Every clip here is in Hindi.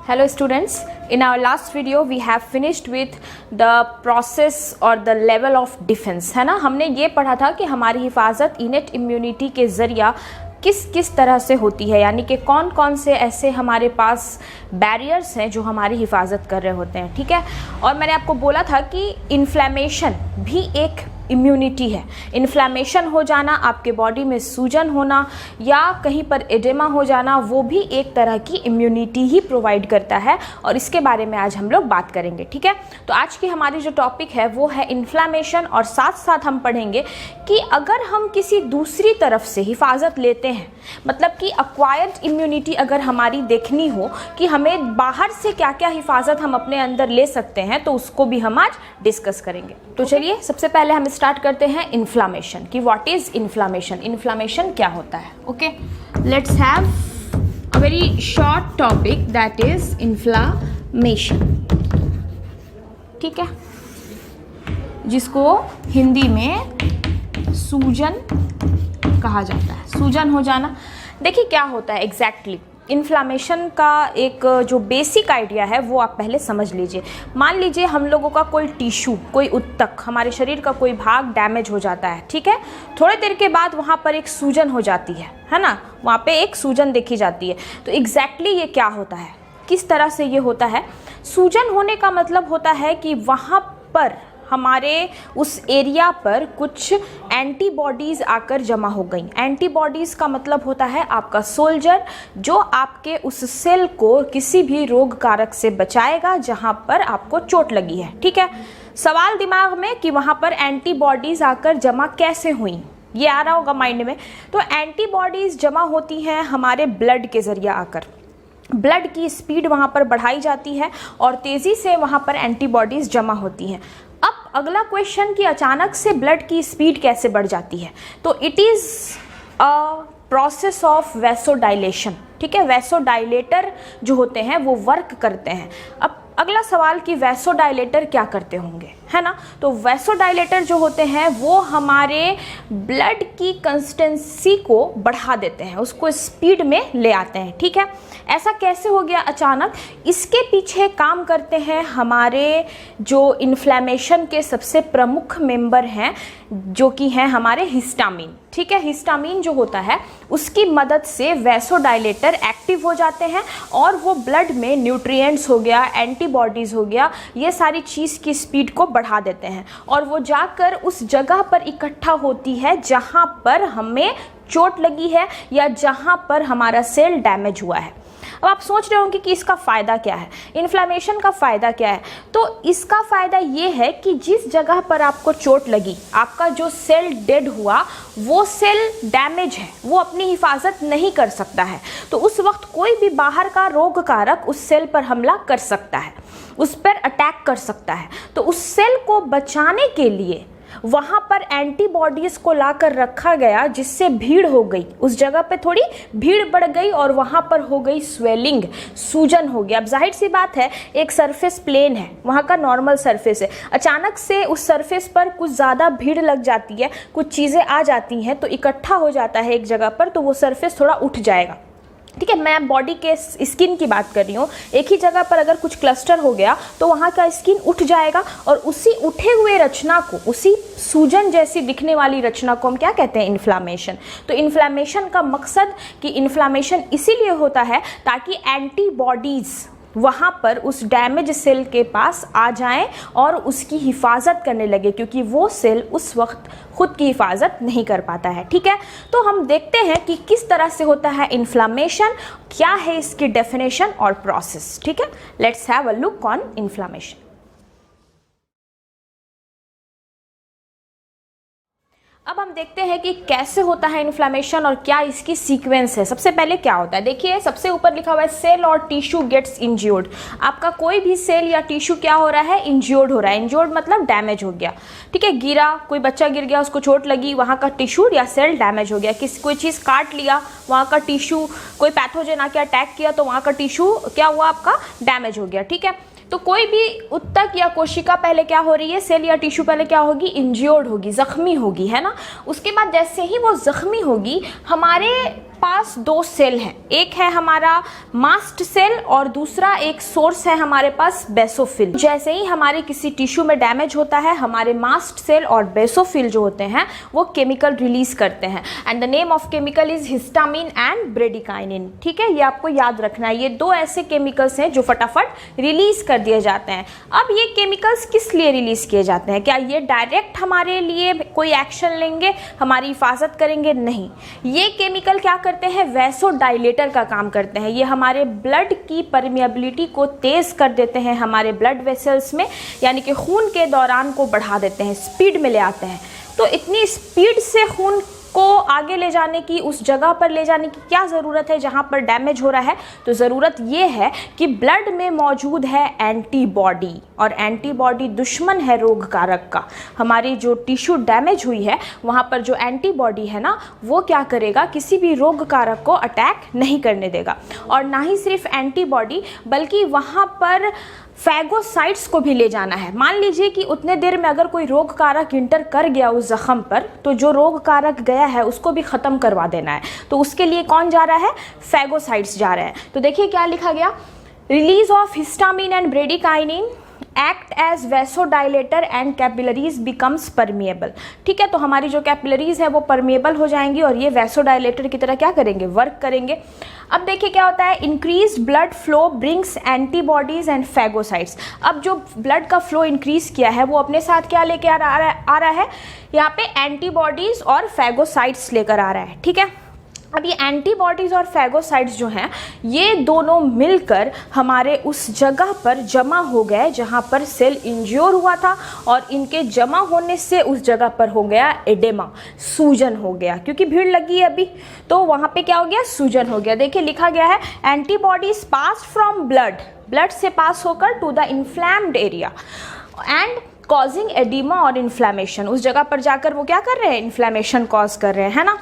Hello students, in our last video we have finished with the process or the level of defense, है ना। हमने ये पढ़ा था कि हमारी हिफाजत इनेट इम्यूनिटी के ज़रिया किस किस तरह से होती है, यानी कि कौन कौन से ऐसे हमारे पास बैरियर्स हैं जो हमारी हिफाजत कर रहे होते हैं, ठीक है। और मैंने आपको बोला था कि इन्फ्लेमेशन भी एक इम्यूनिटी है। इन्फ्लेमेशन हो जाना, आपके बॉडी में सूजन होना या कहीं पर एडेमा हो जाना, वो भी एक तरह की इम्यूनिटी ही प्रोवाइड करता है और इसके बारे में आज हम लोग बात करेंगे, ठीक है। तो आज की हमारी जो टॉपिक है वो है इन्फ्लेमेशन और साथ साथ हम पढ़ेंगे कि अगर हम किसी दूसरी तरफ से हिफाजत लेते हैं, मतलब कि एक्वायर्ड इम्यूनिटी अगर हमारी देखनी हो कि हमें बाहर से क्या क्या हिफाजत हम अपने अंदर ले सकते हैं, तो उसको भी हम आज डिस्कस करेंगे। तो चलिए सबसे पहले हम स्टार्ट करते हैं इन्फ्लामेशन कि व्हाट इज इन्फ्लामेशन, इन्फ्लामेशन क्या होता है। Okay, let's have a very short topic that is inflammation, ठीक है, जिसको हिंदी में सूजन कहा जाता है। सूजन हो जाना, देखिए क्या होता है एग्जैक्टली इन्फ्लामेशन का एक जो बेसिक आइडिया है वो आप पहले समझ लीजिए। मान लीजिए हम लोगों का कोई टिश्यू, कोई उत्तक, हमारे शरीर का कोई भाग डैमेज हो जाता है, ठीक है। थोड़ी देर के बाद वहाँ पर एक सूजन हो जाती है ना, वहाँ पे एक सूजन देखी जाती है। तो एग्जैक्टली ये क्या होता है, किस तरह से ये होता है। सूजन होने का मतलब होता है कि वहाँ पर हमारे उस एरिया पर कुछ एंटीबॉडीज़ आकर जमा हो गई। एंटीबॉडीज़ का मतलब होता है आपका सोल्जर, जो आपके उस सेल को किसी भी रोग कारक से बचाएगा जहां पर आपको चोट लगी है, ठीक है। सवाल दिमाग में कि वहां पर एंटीबॉडीज़ आकर जमा कैसे हुई, ये आ रहा होगा माइंड में। तो एंटीबॉडीज़ जमा होती हैं हमारे ब्लड के ज़रिए आकर। ब्लड की स्पीड वहाँ पर बढ़ाई जाती है और तेज़ी से वहाँ पर एंटीबॉडीज़ जमा होती हैं। अब अगला क्वेश्चन कि अचानक से ब्लड की स्पीड कैसे बढ़ जाती है, तो it is a process of vasodilation, ठीक है। वैसोडाइलेटर जो होते हैं वो वर्क करते हैं। अब अगला सवाल कि वैसोडाइलेटर क्या करते होंगे, है ना। तो वैसोडाइलेटर जो होते हैं वो हमारे ब्लड की कंसिस्टेंसी को बढ़ा देते हैं, उसको स्पीड में ले आते हैं, ठीक है। ऐसा कैसे हो गया अचानक, इसके पीछे काम करते हैं हमारे जो इन्फ्लेमेशन के सबसे प्रमुख मेंबर हैं, जो कि हैं हमारे हिस्टामिन, ठीक है। हिस्टामिन जो होता है उसकी मदद से वैसोडाइलेटर एक्टिव हो जाते हैं और वो ब्लड में न्यूट्रिएंट्स हो गया, एंटीबॉडीज़ हो गया, ये सारी चीज़ की स्पीड को बढ़ा देते हैं और वो जाकर उस जगह पर इकट्ठा होती है जहाँ पर हमें चोट लगी है या जहाँ पर हमारा सेल डैमेज हुआ है। अब आप सोच रहे होंगे कि इसका फ़ायदा क्या है, इन्फ्लेमेशन का फ़ायदा क्या है। तो इसका फ़ायदा ये है कि जिस जगह पर आपको चोट लगी, आपका जो सेल डेड हुआ, वो सेल डैमेज है, वो अपनी हिफाजत नहीं कर सकता है। तो उस वक्त कोई भी बाहर का रोग कारक उस सेल पर हमला कर सकता है, उस पर अटैक कर सकता है। तो उस सेल को बचाने के लिए वहाँ पर एंटीबॉडीज़ को लाकर रखा गया, जिससे भीड़ हो गई, उस जगह पे थोड़ी भीड़ बढ़ गई और वहाँ पर हो गई स्वेलिंग, सूजन हो गया। अब जाहिर सी बात है, एक सरफेस प्लेन है, वहाँ का नॉर्मल सरफेस है, अचानक से उस सरफेस पर कुछ ज़्यादा भीड़ लग जाती है, कुछ चीज़ें आ जाती हैं, तो इकट्ठा हो जाता है एक जगह पर, तो वो सरफेस थोड़ा उठ जाएगा, ठीक है। मैं बॉडी के स्किन की बात कर रही हूँ। एक ही जगह पर अगर कुछ क्लस्टर हो गया तो वहाँ का स्किन उठ जाएगा और उसी उठे हुए रचना को, उसी सूजन जैसी दिखने वाली रचना को हम क्या कहते हैं, इन्फ्लामेशन। तो इन्फ्लामेशन का मकसद कि इन्फ्लामेशन इसीलिए होता है ताकि एंटीबॉडीज़ वहाँ पर उस डैमेज सेल के पास आ जाएं और उसकी हिफाजत करने लगे, क्योंकि वो सेल उस वक्त खुद की हिफाजत नहीं कर पाता है, ठीक है। तो हम देखते हैं कि किस तरह से होता है इन्फ्लामेशन, क्या है इसकी डेफिनेशन और प्रोसेस, ठीक है। Let's have a look on inflammation. अब हम देखते हैं कि कैसे होता है इन्फ्लेमेशन और क्या इसकी सीक्वेंस है। सबसे पहले क्या होता है, देखिए सबसे ऊपर लिखा हुआ है सेल और टिश्यू गेट्स इंज्योर्ड। आपका कोई भी सेल या टिश्यू क्या हो रहा है, इंज्योर्ड हो रहा है। इंज्योर्ड मतलब डैमेज हो गया, ठीक है। गिरा, कोई बच्चा गिर गया, उसको चोट लगी, वहाँ का टिश्यू या सेल डैमेज हो गया। कोई चीज़ काट लिया, वहाँ का टिश्यू, कोई पैथोजन आके अटैक किया तो वहाँ का टिश्यू क्या हुआ, आपका डैमेज हो गया, ठीक है। तो कोई भी उत्तक या कोशिका पहले क्या हो रही है, सेल या टिश्यू पहले क्या होगी, इंज्योर्ड होगी, जख्मी होगी, है ना। उसके बाद जैसे ही वो जख्मी होगी, हमारे पास दो सेल हैं, एक है हमारा मास्ट सेल और दूसरा एक सोर्स है हमारे पास बेसोफिल। जैसे ही हमारे किसी टिश्यू में डैमेज होता है, हमारे मास्ट सेल और बेसोफिल जो होते हैं वो केमिकल रिलीज करते हैं, and the name of chemical is histamine and bradykinin. ठीक है, ये आपको याद रखना है। ये दो ऐसे केमिकल्स हैं जो फटाफट रिलीज कर दिए जाते हैं। अब ये केमिकल्स किस लिए रिलीज किए जाते हैं? क्या ये डायरेक्ट हमारे लिए कोई एक्शन लेंगे, हमारी हिफाजत करेंगे? नहीं, ये केमिकल क्या करते हैं, वैसोडाइलेटर का काम करते हैं। ये हमारे ब्लड की परमिएबिलिटी को तेज कर देते हैं, हमारे ब्लड वेसल्स में, यानी कि खून के दौरान को बढ़ा देते हैं, स्पीड में ले आते हैं। तो इतनी स्पीड से खून को आगे ले जाने की, उस जगह पर ले जाने की क्या ज़रूरत है जहाँ पर डैमेज हो रहा है? तो ज़रूरत ये है कि ब्लड में मौजूद है एंटीबॉडी, और एंटीबॉडी दुश्मन है रोग कारक का। हमारी जो टिश्यू डैमेज हुई है वहाँ पर जो एंटीबॉडी है ना, वो क्या करेगा, किसी भी रोग कारक को अटैक नहीं करने देगा। और ना ही सिर्फ एंटीबॉडी, बल्कि वहाँ पर फैगोसाइट्स को भी ले जाना है। मान लीजिए कि उतने देर में अगर कोई रोग कारक इंटर कर गया उस जख्म पर, तो जो रोग कारक गया है उसको भी ख़त्म करवा देना है। तो उसके लिए कौन जा रहा है? फैगोसाइट्स जा रहे हैं। तो देखिए क्या लिखा गया, release of histamine and bradykinin act as vasodilator and capillaries becomes permeable. ठीक है, तो हमारी जो कैपिलरीज है वो परमिएबल हो जाएंगी और ये वैसोडाइलेटर की तरह क्या करेंगे, वर्क करेंगे। अब देखिए क्या होता है, increase blood flow brings antibodies and phagocytes. अब जो ब्लड का फ्लो इंक्रीज किया है वो अपने साथ क्या लेके आ रहा है, यहाँ पे एंटीबॉडीज और फैगोसाइट्स लेकर आ रहा है। ठीक है, अब ये एंटीबॉडीज़ और फैगोसाइट्स जो हैं, ये दोनों मिलकर हमारे उस जगह पर जमा हो गए जहाँ पर सेल इंज्योर हुआ था, और इनके जमा होने से उस जगह पर हो गया एडेमा, सूजन हो गया, क्योंकि भीड़ लगी है अभी, तो वहाँ पे क्या हो गया, सूजन हो गया। देखिए लिखा गया है, एंटीबॉडीज पास फ्रॉम ब्लड से पास होकर to the inflamed area and causing edema और इन्फ्लेमेशन। उस जगह पर जाकर वो क्या कर रहे हैं, इन्फ्लेमेशन कॉज कर रहे हैं, है ना।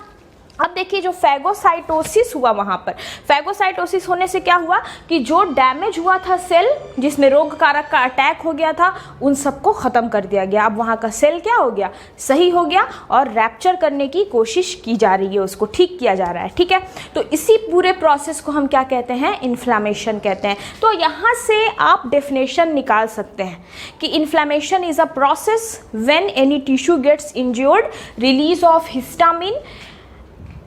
अब देखिए जो फैगोसाइटोसिस हुआ, वहाँ पर फैगोसाइटोसिस होने से क्या हुआ कि जो डैमेज हुआ था सेल, जिसमें रोग कारक का अटैक हो गया था, उन सबको ख़त्म कर दिया गया। अब वहाँ का सेल क्या हो गया, सही हो गया, और रैप्चर करने की कोशिश की जा रही है, उसको ठीक किया जा रहा है। ठीक है, तो इसी पूरे प्रोसेस को हम क्या कहते हैं, इन्फ्लेमेशन कहते हैं। तो यहाँ से आप डेफिनेशन निकाल सकते हैं कि inflammation is a process when any tissue gets injured, release of histamine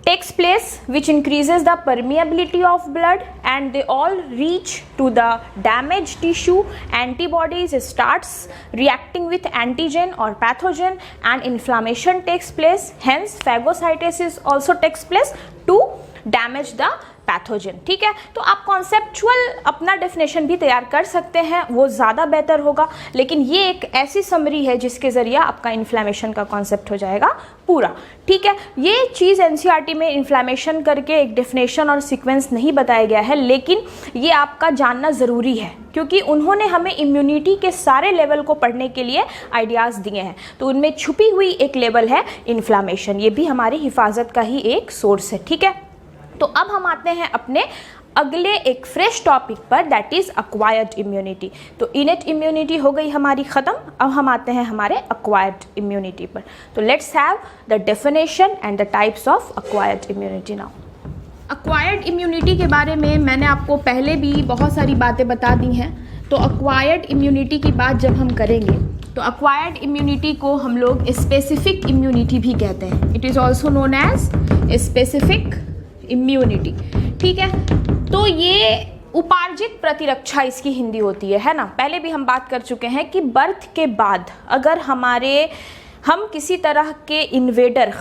takes place which increases the permeability of blood, and they all reach to the damaged tissue. Antibodies starts reacting with antigen or pathogen and inflammation takes place. Hence phagocytosis also takes place to damage the pathogen. ठीक है, तो आप कॉन्सेप्चुअल अपना डेफिनेशन भी तैयार कर सकते हैं, वो ज़्यादा बेहतर होगा, लेकिन ये एक ऐसी समरी है जिसके ज़रिए आपका इन्फ्लेमेशन का कॉन्सेप्ट हो जाएगा पूरा। ठीक है, ये चीज़ एनसीईआरटी में इन्फ्लेमेशन करके एक डेफिनेशन और सीक्वेंस नहीं बताया गया है, लेकिन ये आपका जानना ज़रूरी है, क्योंकि उन्होंने हमें इम्यूनिटी के सारे लेवल को पढ़ने के लिए आइडियाज़ दिए हैं। तो उनमें छुपी हुई एक लेवल है इन्फ्लेमेशन, ये भी हमारी हिफाजत का ही एक सोर्स है। ठीक है, तो अब हम आते हैं अपने अगले एक फ्रेश टॉपिक पर, दैट इज अक्वायर्ड इम्यूनिटी। तो इनेट इम्यूनिटी हो गई हमारी ख़त्म, अब हम आते हैं हमारे अक्वायर्ड इम्यूनिटी पर। तो let's have the definition and the types of acquired immunity now. Acquired immunity के बारे में मैंने आपको पहले भी बहुत सारी बातें बता दी हैं। तो अक्वायर्ड इम्यूनिटी की बात जब हम करेंगे तो अक्वायर्ड इम्यूनिटी को हम लोग स्पेसिफिक इम्यूनिटी भी कहते हैं। It is also known as specific immunity. ठीक है, तो ये उपार्जित प्रतिरक्षा इसकी हिंदी होती है ना। पहले भी हम बात कर चुके हैं कि बर्थ के बाद अगर हम किसी तरह के इन्वेडर,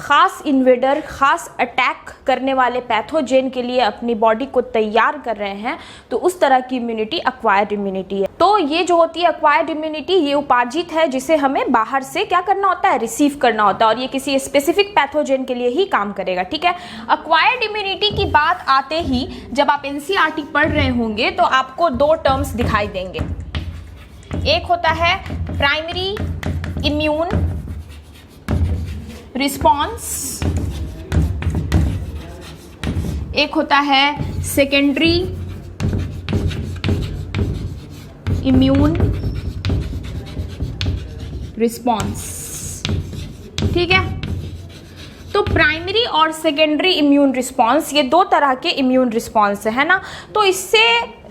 ख़ास अटैक करने वाले पैथोजेन के लिए अपनी बॉडी को तैयार कर रहे हैं, तो उस तरह की इम्यूनिटी अक्वायर्ड इम्यूनिटी है। तो ये जो होती है अक्वायर्ड इम्यूनिटी, ये उपार्जित है, जिसे हमें बाहर से क्या करना होता है, रिसीव करना होता है, और ये किसी स्पेसिफिक पैथोजेन के लिए ही काम करेगा। ठीक है, अक्वायर्ड इम्यूनिटी की बात आते ही जब आप एनसीईआरटी पढ़ रहे होंगे तो आपको दो टर्म्स दिखाई देंगे। एक होता है प्राइमरी इम्यून रिस्पॉन्स, एक होता है सेकेंडरी इम्यून रिस्पॉन्स। ठीक है, तो तो प्राइमरी और सेकेंडरी इम्यून रिस्पॉन्स, ये दो तरह के इम्यून रिस्पॉन्स है ना। तो इससे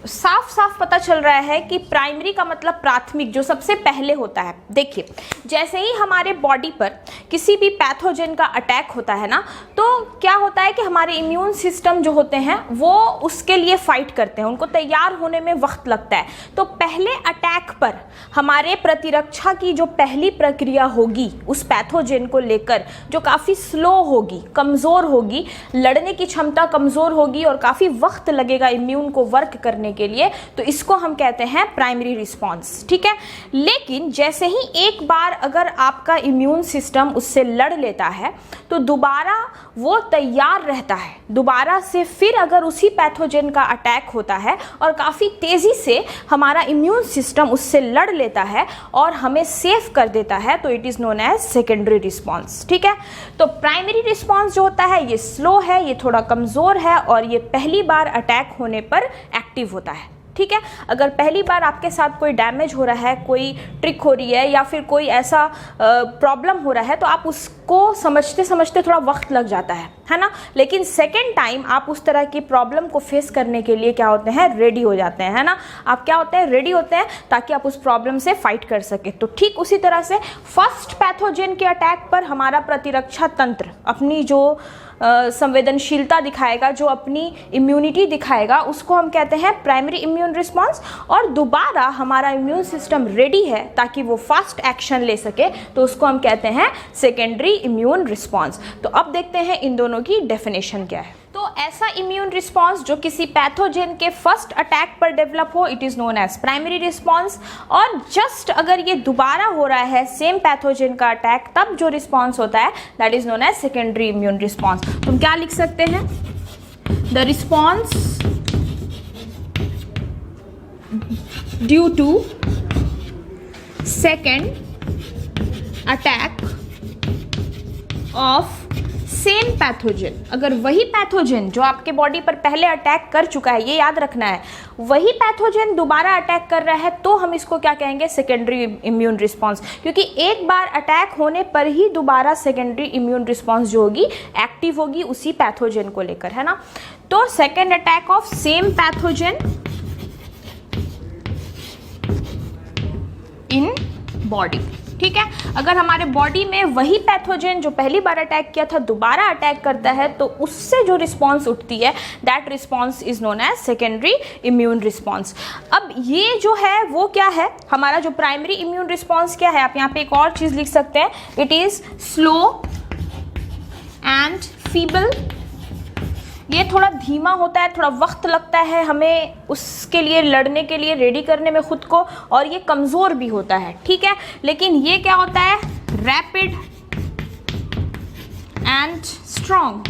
साफ साफ पता चल रहा है कि प्राइमरी का मतलब प्राथमिक, जो सबसे पहले होता है। देखिए, जैसे ही हमारे बॉडी पर किसी भी पैथोजन का अटैक होता है ना, तो क्या होता है कि हमारे इम्यून सिस्टम जो होते हैं वो उसके लिए फाइट करते हैं, उनको तैयार होने में वक्त लगता है। तो पहले अटैक पर हमारे प्रतिरक्षा की जो पहली प्रक्रिया होगी उस पैथोजन को लेकर, जो काफ़ी स्लो होगी, कमज़ोर होगी, लड़ने की क्षमता कमज़ोर होगी और काफ़ी वक्त लगेगा इम्यून को वर्क करने के लिए, तो इसको हम कहते हैं प्राइमरी रिस्पॉन्स। ठीक है, लेकिन जैसे ही एक बार अगर आपका इम्यून सिस्टम उससे लड़ लेता है तो दोबारा वो तैयार रहता है। दोबारा से फिर अगर उसी पैथोजन का अटैक होता है और काफ़ी तेज़ी से हमारा इम्यून सिस्टम उससे लड़ लेता है और हमें सेफ कर देता है, तो it is known as secondary response. ठीक है, तो प्राइमरी रिस्पॉन्स जो होता है ये स्लो है, ये थोड़ा कमज़ोर है और ये पहली बार अटैक होने पर एक्टिव होता है। ठीक है, अगर पहली बार आपके साथ कोई डैमेज हो रहा है, कोई ट्रिक हो रही है या फिर कोई ऐसा प्रॉब्लम हो रहा है, तो आप उसको समझते समझते थोड़ा वक्त लग जाता है ना। लेकिन सेकेंड टाइम आप उस तरह की प्रॉब्लम को फेस करने के लिए क्या होते हैं, रेडी हो जाते हैं, है ना। आप क्या होते हैं, रेडी होते हैं ताकि आप उस प्रॉब्लम से फाइट कर सके। तो ठीक उसी तरह से फर्स्ट पैथोजन के अटैक पर हमारा प्रतिरक्षा तंत्र अपनी जो संवेदनशीलता दिखाएगा, जो अपनी इम्यूनिटी दिखाएगा, उसको हम कहते हैं प्राइमरी इम्यून रिस्पॉन्स। और दोबारा हमारा इम्यून सिस्टम रेडी है ताकि वो फास्ट एक्शन ले सके, तो उसको हम कहते हैं सेकेंडरी इम्यून रिस्पॉन्स। तो अब देखते हैं इन दोनों की डेफिनेशन क्या है। तो ऐसा इम्यून रिस्पॉन्स जो किसी पैथोजन के फर्स्ट अटैक पर डेवलप हो, it is known as primary response. और जस्ट अगर ये दोबारा हो रहा है सेम पैथोजन का अटैक, तब जो रिस्पॉन्स होता है that is known as secondary immune response. तुम क्या लिख सकते हैं, the response due to second attack of same pathogen. अगर वही पैथोजन जो आपके बॉडी पर पहले अटैक कर चुका है, ये याद रखना है, वही पैथोजन दोबारा अटैक कर रहा है, तो हम इसको क्या कहेंगे, सेकेंडरी इम्यून रिस्पॉन्स। क्योंकि एक बार अटैक होने पर ही दोबारा सेकेंडरी इम्यून रिस्पॉन्स जो होगी एक्टिव होगी उसी पैथोजन को लेकर, है ना। तो second attack of same pathogen in body. ठीक है, अगर हमारे बॉडी में वही पैथोजन जो पहली बार अटैक किया था दोबारा अटैक करता है, तो उससे जो रिस्पॉन्स उठती है that response is known as secondary immune response. अब ये जो है वो क्या है, हमारा जो प्राइमरी इम्यून रिस्पॉन्स क्या है, आप यहाँ पे एक और चीज़ लिख सकते हैं, it is slow and feeble. ये थोड़ा धीमा होता है, थोड़ा वक्त लगता है हमें उसके लिए लड़ने के लिए, रेडी करने में खुद को, और ये कमज़ोर भी होता है। ठीक है, लेकिन ये क्या होता है, रैपिड एंड स्ट्रॉन्ग।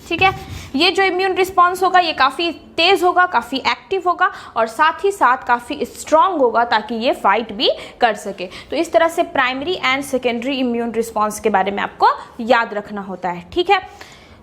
ठीक है, ये जो इम्यून रिस्पॉन्स होगा ये काफ़ी तेज़ होगा, काफ़ी एक्टिव होगा और साथ ही साथ काफ़ी स्ट्रॉन्ग होगा ताकि ये फाइट भी कर सके। तो इस तरह से primary and secondary immune response के बारे में आपको याद रखना होता है। ठीक है,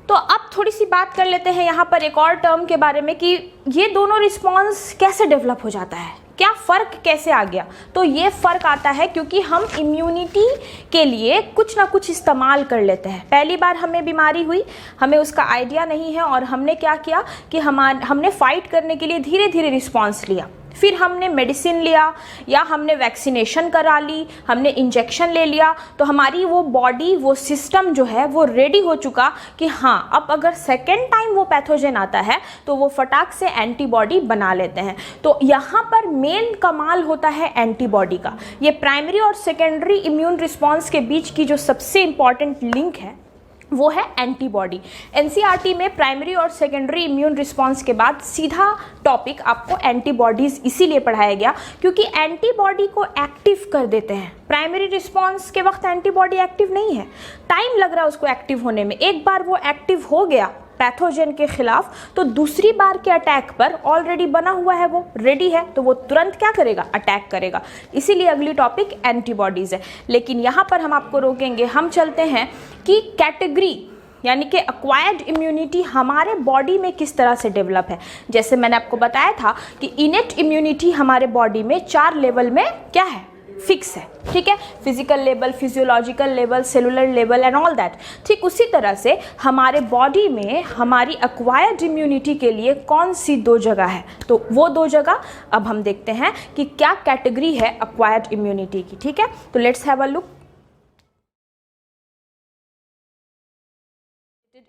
तो अब थोड़ी सी बात कर लेते हैं यहाँ पर एक और टर्म के बारे में कि ये दोनों रिस्पॉन्स कैसे डेवलप हो जाता है, क्या फ़र्क कैसे आ गया। तो ये फ़र्क आता है क्योंकि हम इम्यूनिटी के लिए कुछ ना कुछ इस्तेमाल कर लेते हैं। पहली बार हमें बीमारी हुई, हमें उसका आइडिया नहीं है और हमने क्या किया कि हमने फ़ाइट करने के लिए धीरे धीरे रिस्पॉन्स लिया, फिर हमने मेडिसिन लिया या हमने वैक्सीनेशन करा ली, हमने इंजेक्शन ले लिया, तो हमारी वो बॉडी, वो सिस्टम जो है वो रेडी हो चुका कि हाँ अब अगर सेकेंड टाइम वो पैथोजन आता है तो वो फटाक से एंटीबॉडी बना लेते हैं। तो यहाँ पर मेन कमाल होता है एंटीबॉडी का। ये प्राइमरी और सेकेंडरी इम्यून रिस्पॉन्स के बीच की जो सबसे इंपॉर्टेंट लिंक है वो है एंटीबॉडी। एनसीईआरटी में प्राइमरी और सेकेंडरी इम्यून रिस्पॉन्स के बाद सीधा टॉपिक आपको एंटीबॉडीज़ इसीलिए पढ़ाया गया क्योंकि एंटीबॉडी को एक्टिव कर देते हैं। प्राइमरी रिस्पॉन्स के वक्त एंटीबॉडी एक्टिव नहीं है, टाइम लग रहा है उसको एक्टिव होने में। एक बार वो एक्टिव हो गया पैथोजन के खिलाफ तो दूसरी बार के अटैक पर ऑलरेडी बना हुआ है, वो रेडी है, तो वो तुरंत क्या करेगा, अटैक करेगा। इसीलिए अगली टॉपिक एंटीबॉडीज़ है। लेकिन यहाँ पर हम आपको रोकेंगे, हम चलते हैं कि कैटेगरी यानी कि एक्वायर्ड इम्यूनिटी हमारे बॉडी में किस तरह से डेवलप है। जैसे मैंने आपको बताया था कि इनेट इम्यूनिटी हमारे बॉडी में 4 लेवल में क्या है, फिक्स है, ठीक है, physical level, physiological level, cellular level and all that. ठीक उसी तरह से हमारे बॉडी में हमारी एक्वायर्ड इम्यूनिटी के लिए कौन सी 2 जगह है, तो वो 2 जगह अब हम देखते हैं कि क्या कैटेगरी है एक्वायर्ड इम्यूनिटी की। ठीक है, तो let's have a look.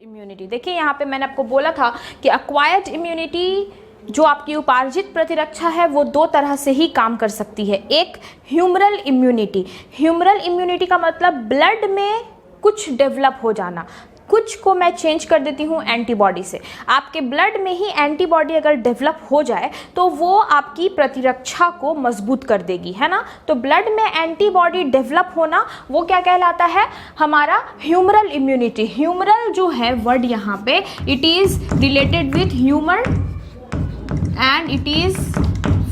Immunity देखिए, यहाँ पे मैंने आपको बोला था कि एक्वायर्ड इम्यूनिटी जो आपकी उपार्जित प्रतिरक्षा है वो 2 तरह से ही काम कर सकती है। एक ह्यूमरल इम्यूनिटी, ह्यूमरल इम्यूनिटी का मतलब ब्लड में कुछ डेवलप हो जाना, कुछ को मैं चेंज कर देती हूँ एंटीबॉडी से। आपके ब्लड में ही एंटीबॉडी अगर डेवलप हो जाए तो वो आपकी प्रतिरक्षा को मजबूत कर देगी, है ना। तो ब्लड में एंटीबॉडी डेवलप होना वो क्या कहलाता है, हमारा ह्यूमरल इम्यूनिटी। ह्यूमरल जो है वर्ड यहाँ पे, it is related with humour and it is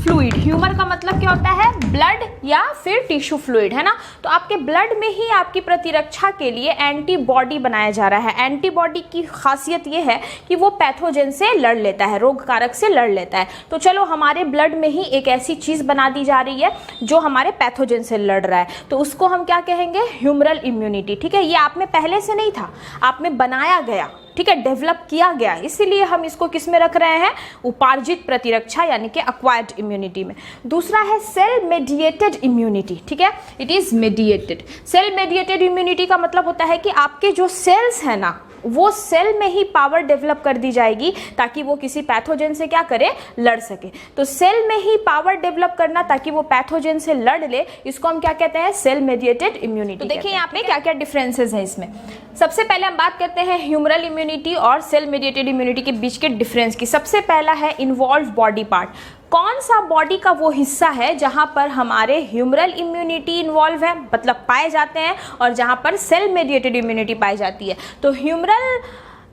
fluid. Humour का मतलब क्या होता है, ब्लड या फिर टिश्यू फ्लूइड, है ना। तो आपके ब्लड में ही आपकी प्रतिरक्षा के लिए एंटीबॉडी बनाया जा रहा है। एंटीबॉडी की खासियत ये है कि वो पैथोजन से लड़ लेता है, रोग कारक से लड़ लेता है। तो चलो हमारे ब्लड में ही एक ऐसी चीज बना दी जा रही है जो हमारे पैथोजन से लड़ रहा है, तो उसको हम क्या कहेंगे, ह्यूमरल इम्यूनिटी। ठीक है, ये आप में पहले से नहीं था, आप में बनाया गया, ठीक है, डेवलप किया गया, इसीलिए हम इसको किस में रख रहे हैं, उपार्जित प्रतिरक्षा यानी कि एक्वायर्ड इम्यूनिटी में। दूसरा है सेल मेडिएटेड इम्यूनिटी। ठीक है, it is mediated. Cell mediated immunity का मतलब होता है कि आपके जो सेल्स है ना, वो सेल में ही पावर डेवलप कर दी जाएगी ताकि वो किसी पैथोजन से क्या करे, लड़ सके। तो सेल में ही पावर डेवलप करना ताकि वो पैथोजन से लड़ ले, इसको हम क्या कहते हैं, सेल मेडिएटेड इम्यूनिटी। तो देखिए यहाँ पे क्या क्या डिफरेंसेस हैं इसमें। सबसे पहले हम बात करते हैं ह्यूमरल इम्यूनिटी और सेल मेडिएटेड इम्यूनिटी के बीच के डिफरेंस की। सबसे पहला है इन्वॉल्व बॉडी पार्ट। कौन सा बॉडी का वो हिस्सा है जहां पर हमारे ह्यूमरल इम्यूनिटी इन्वॉल्व है, मतलब पाए जाते हैं, और जहां पर सेल मेडिएटेड इम्यूनिटी पाई जाती है। तो ह्यूमरल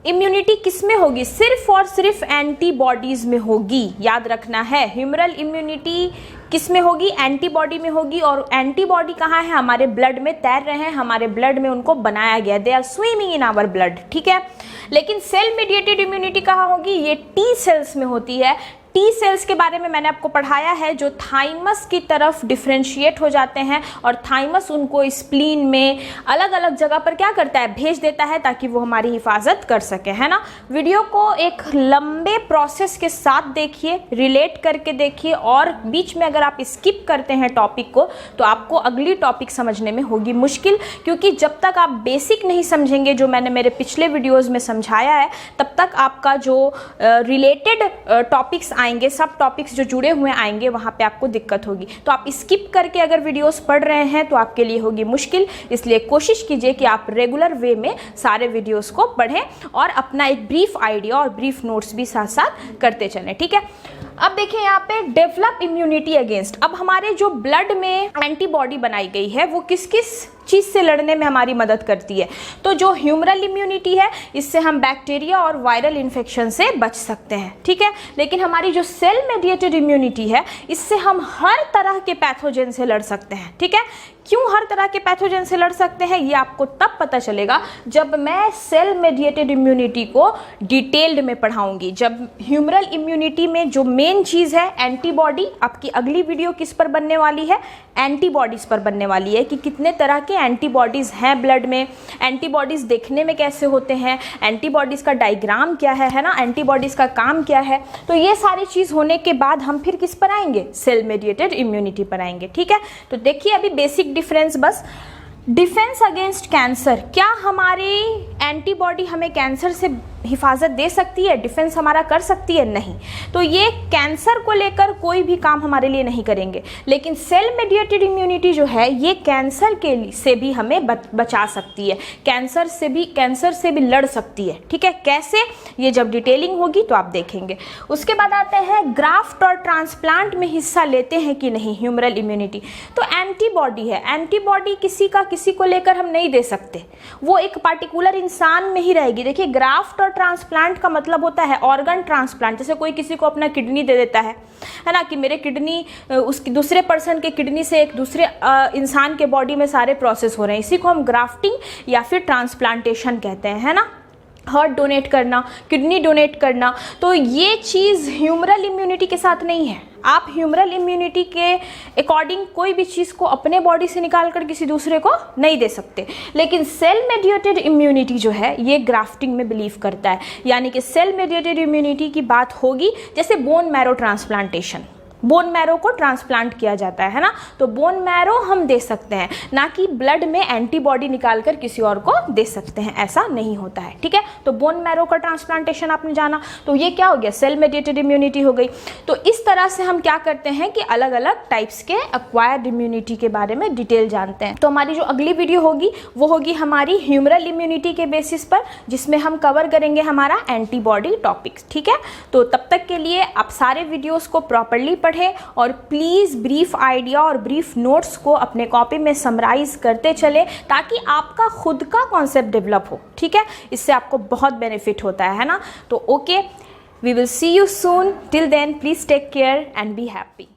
इम्यूनिटी किस में होगी, सिर्फ और सिर्फ एंटीबॉडीज में होगी। याद रखना है, ह्यूमरल इम्यूनिटी किस में होगी, एंटीबॉडी में होगी। और एंटीबॉडी कहाँ है, हमारे ब्लड में तैर रहे हैं, हमारे ब्लड में उनको बनाया गया, they are swimming in our blood. ठीक है, लेकिन सेल मेडिएटेड इम्यूनिटी कहाँ होगी, ये टी सेल्स में होती है। टी सेल्स के बारे में मैंने आपको पढ़ाया है, जो थाइमस की तरफ डिफ्रेंशिएट हो जाते हैं और थाइमस उनको स्प्लीन में अलग अलग जगह पर क्या करता है, भेज देता है ताकि वो हमारी हिफाजत कर सके, है ना। वीडियो को एक लंबे प्रोसेस के साथ देखिए, रिलेट करके देखिए, और बीच में अगर आप स्किप करते हैं टॉपिक को तो आपको अगली टॉपिक समझने में होगी मुश्किल, क्योंकि जब तक आप बेसिक नहीं समझेंगे, जो मैंने मेरे पिछले वीडियोज़ में समझाया है, तब तक आपका जो रिलेटेड टॉपिक्स आएंगे, सब टॉपिक्स जो जुड़े हुए आएंगे, वहाँ पे आपको दिक्कत होगी। तो आप स्किप करके अगर वीडियोस पढ़ रहे हैं तो आपके लिए होगी मुश्किल, इसलिए कोशिश कीजिए कि आप रेगुलर वे में सारे वीडियोस को पढ़ें और अपना एक ब्रीफ आइडिया और ब्रीफ नोट्स भी साथ साथ करते चलें। ठीक है, अब देखिए यहाँ पे डेवलप इम्यूनिटी अगेंस्ट। अब हमारे जो ब्लड में एंटीबॉडी बनाई गई है वो किस किस चीज़ से लड़ने में हमारी मदद करती है। तो जो ह्यूमरल इम्यूनिटी है, इससे हम बैक्टीरिया और वायरल इन्फेक्शन से बच सकते हैं। ठीक है, लेकिन हमारी जो सेल मेडिएटेड इम्यूनिटी है, इससे हम हर तरह के पैथोजन से लड़ सकते हैं। ठीक है, क्यों हर तरह के पैथोजन से लड़ सकते हैं, ये आपको तब पता चलेगा जब मैं सेल मेडिएटेड इम्यूनिटी को डिटेल्ड में पढ़ाऊंगी। जब ह्यूमरल इम्यूनिटी में जो मेन चीज़ है एंटीबॉडी, आपकी अगली वीडियो किस पर बनने वाली है, एंटीबॉडीज़ पर बनने वाली है कि कितने तरह के एंटीबॉडीज़ हैं ब्लड में, एंटीबॉडीज़ देखने में कैसे होते हैं, एंटीबॉडीज़ का डायग्राम क्या है ना, एंटीबॉडीज़ का काम क्या है। तो ये सारी चीज़ होने के बाद हम फिर किस पर आएंगे, सेल मेडिएटेड इम्यूनिटी पर आएंगे। ठीक है, तो देखिए अभी बेसिक डिफरेंस बस। डिफेंस अगेंस्ट कैंसर, क्या हमारी एंटीबॉडी हमें कैंसर से हिफाजत दे सकती है, डिफेंस हमारा कर सकती है, नहीं। तो ये कैंसर को लेकर कोई भी काम हमारे लिए नहीं करेंगे, लेकिन सेल मेडिएटेड इम्यूनिटी जो है ये कैंसर के से भी हमें बचा सकती है, कैंसर से भी लड़ सकती है। ठीक है, कैसे, ये जब डिटेलिंग होगी तो आप देखेंगे। उसके बाद आते हैं ग्राफ्ट और ट्रांसप्लांट में हिस्सा लेते हैं कि नहीं ह्यूमरल इम्यूनिटी। तो एंटीबॉडी है, एंटीबॉडी किसी को लेकर हम नहीं दे सकते, वो एक पार्टिकुलर इंसान में ही रहेगी। देखिए, ग्राफ्ट और ट्रांसप्लांट का मतलब होता है ऑर्गन ट्रांसप्लांट। जैसे कोई किसी को अपना किडनी दे देता है ना, कि मेरे किडनी उसकी दूसरे पर्सन के किडनी से एक दूसरे इंसान के बॉडी में सारे प्रोसेस हो रहे हैं, इसी को हम ग्राफ्टिंग या फिर ट्रांसप्लांटेशन कहते हैं, है ना। हार्ट डोनेट करना, किडनी डोनेट करना, तो ये चीज़ ह्यूमरल इम्यूनिटी के साथ नहीं है। आप ह्यूमरल इम्यूनिटी के अकॉर्डिंग कोई भी चीज़ को अपने बॉडी से निकाल कर किसी दूसरे को नहीं दे सकते। लेकिन सेल मेडिएटेड इम्यूनिटी जो है ये ग्राफ्टिंग में बिलीव करता है, यानी कि सेल मेडिएटेड इम्यूनिटी की बात होगी जैसे bone marrow transplantation, bone marrow को ट्रांसप्लांट किया जाता है ना, तो बोन मैरो हम दे सकते हैं, ना कि ब्लड में एंटीबॉडी निकालकर किसी और को दे सकते हैं, ऐसा नहीं होता है। ठीक है, तो बोन मैरो का ट्रांसप्लांटेशन आपने जाना, तो ये क्या हो गया, सेल मेडिएटेड इम्यूनिटी हो गई। तो इस तरह से हम क्या करते हैं कि अलग अलग टाइप्स के एक्वायर्ड इम्यूनिटी के बारे में डिटेल जानते हैं। तो हमारी जो अगली वीडियो होगी वो होगी हमारी ह्यूमरल इम्यूनिटी के बेसिस पर, जिसमें हम कवर करेंगे हमारा एंटीबॉडी टॉपिक्स। ठीक है, तो तब तक के लिए आप सारे वीडियोस को प्रॉपर्ली पढ़ें और प्लीज ब्रीफ आइडिया और ब्रीफ नोट्स को अपने कॉपी में समराइज करते चले, ताकि आपका खुद का कॉन्सेप्ट डेवलप हो। ठीक है, इससे आपको बहुत बेनिफिट होता है ना। तो okay, we will see you soon, till then please take care and be happy.